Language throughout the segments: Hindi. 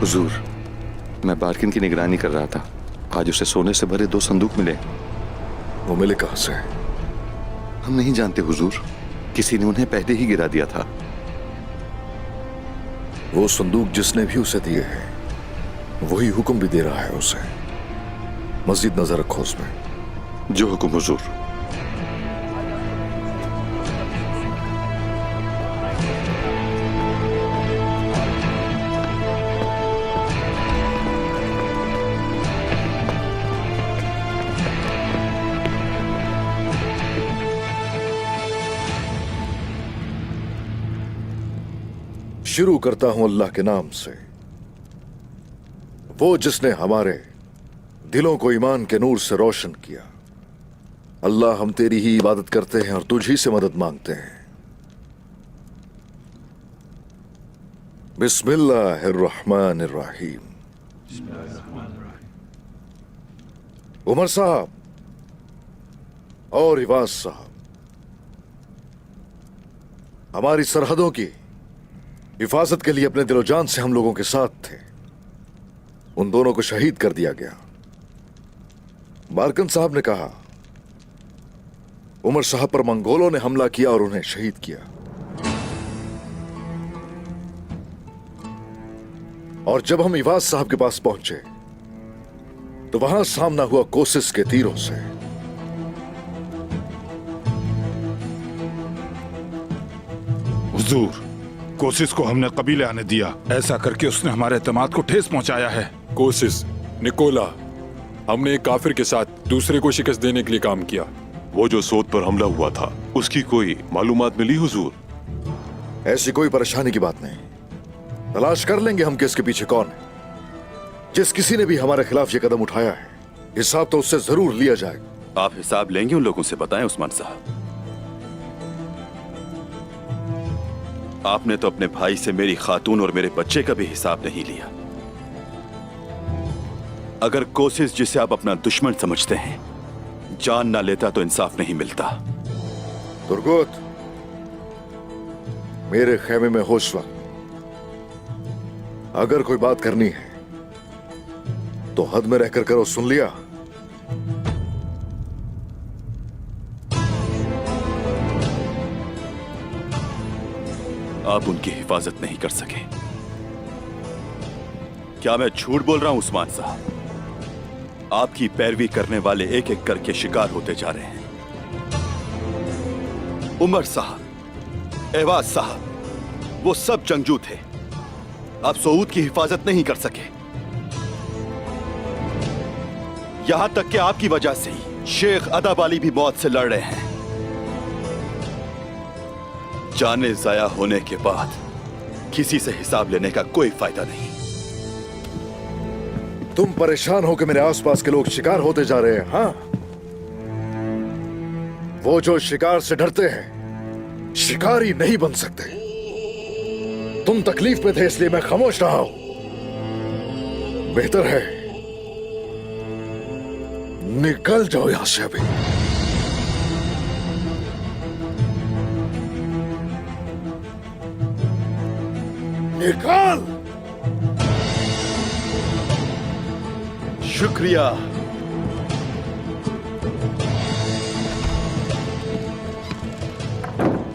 हुजूर, मैं बारकिन की निगरानी कर रहा था। आज उसे सोने से भरे 2 संदूक मिले। वो मिले कहां से? हम नहीं जानते हुजूर, किसी ने उन्हें पहले ही गिरा दिया था। वो संदूक जिसने भी उसे दिए हैं वही हुक्म भी दे रहा है उसे। मस्जिद नजर रखो उसमें। जो हुक्म हुजूर। शुरू करता हूं अल्लाह के नाम से, वो जिसने हमारे दिलों को ईमान के नूर से रोशन किया। अल्लाह, हम तेरी ही इबादत करते हैं और तुझ ही से मदद मांगते हैं। बिस्मिल्लाहिर्रहमानिर्रहीम। उमर साहब और रिवाज साहब हमारी सरहदों की हिफाजत के लिए अपने दिलो जान से हम लोगों के साथ थे। उन दोनों को शहीद कर दिया गया। बारकन साहब ने कहा उमर साहब पर मंगोलों ने हमला किया और उन्हें शहीद किया। और जब हम इवाज साहब के पास पहुंचे तो वहां सामना हुआ कोसिस के तीरों से। हुजूर, कोसिस को हमने कबीले आने दिया। ऐसा करके उसने हमारे एतमाद को ठेस पहुंचाया है। कोसिस, निकोला, हमने एक काफिर के साथ दूसरे को शिकस्त देने के लिए काम किया। वो जो सोत पर हमला हुआ था, उसकी कोई मालूमात मिली हुजूर? ऐसी कोई परेशानी की बात नहीं। तलाश कर लेंगे हम कि इसके पीछे कौन है। जिस किसी ने भी हमारे खिलाफ ये कदम उठाया है, हिसाब तो उससे जरूर लिया जाएगा। आप हिसाब लेंगे उन लोगों से, बताएं उस्मान साहब। आपने तो अपने भाई से मेरी खातून और मेरे बच्चे का भी हिसाब नहीं लिया। अगर कोसिस, जिसे आप अपना दुश्मन समझते हैं, जान ना लेता तो इंसाफ नहीं मिलता। तुर्गुत, मेरे खेमे में होश वक्त। अगर कोई बात करनी है तो हद में रहकर करो, सुन लिया? आप उनकी हिफाजत नहीं कर सके। क्या मैं झूठ बोल रहा हूं उस्मान साहब? आपकी पैरवी करने वाले एक एक करके शिकार होते जा रहे हैं। उमर साहब, एवाज साहब, वो सब जंगजू थे। आप सऊद की हिफाजत नहीं कर सके। यहां तक कि आपकी वजह से ही शेख अदब अली भी मौत से लड़ रहे हैं। जाने जाया होने के बाद किसी से हिसाब लेने का कोई फायदा नहीं। तुम परेशान हो कि मेरे आसपास के लोग शिकार होते जा रहे हैं। हाँ, वो जो शिकार से डरते हैं शिकारी नहीं बन सकते। तुम तकलीफ में थे इसलिए मैं खामोश रहा हूं। बेहतर है निकल जाओ यहां से अभी। निकाल। शुक्रिया।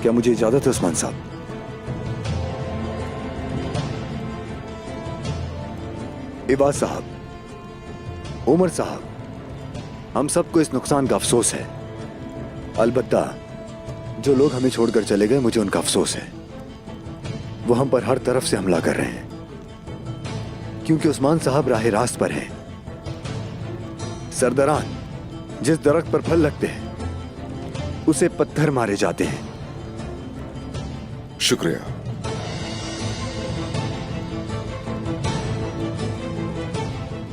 क्या मुझे इजाजत है उस्मान साहब? इबाद साहब, उमर साहब, हम सबको इस नुकसान का अफसोस है। अलबत्ता जो लोग हमें छोड़कर चले गए, मुझे उनका अफसोस है। वो हम पर हर तरफ से हमला कर रहे हैं, क्योंकि उस्मान साहब राह रास्त पर हैं। सरदरान जिस दरख्त पर फल लगते हैं उसे पत्थर मारे जाते हैं। शुक्रिया।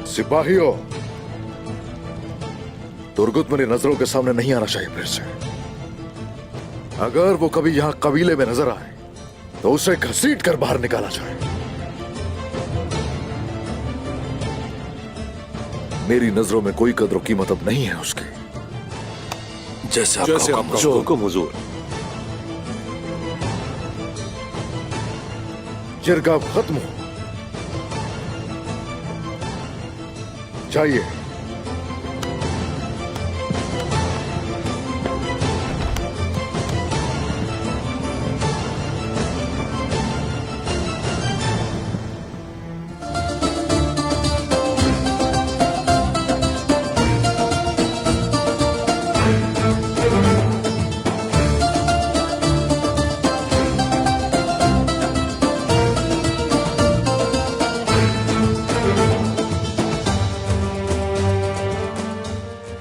सिपाहियों, तुर्गुत मेरी नजरों के सामने नहीं आना चाहिए फिर से। अगर वो कभी यहां कबीले में नजर आए तो उसे घसीट कर बाहर निकाला जाए। मेरी नजरों में कोई कद्र कीमत अब नहीं है उसकी। जैसे आपका हुक्म हुजूर। जिरगा खत्म हो। जाइए।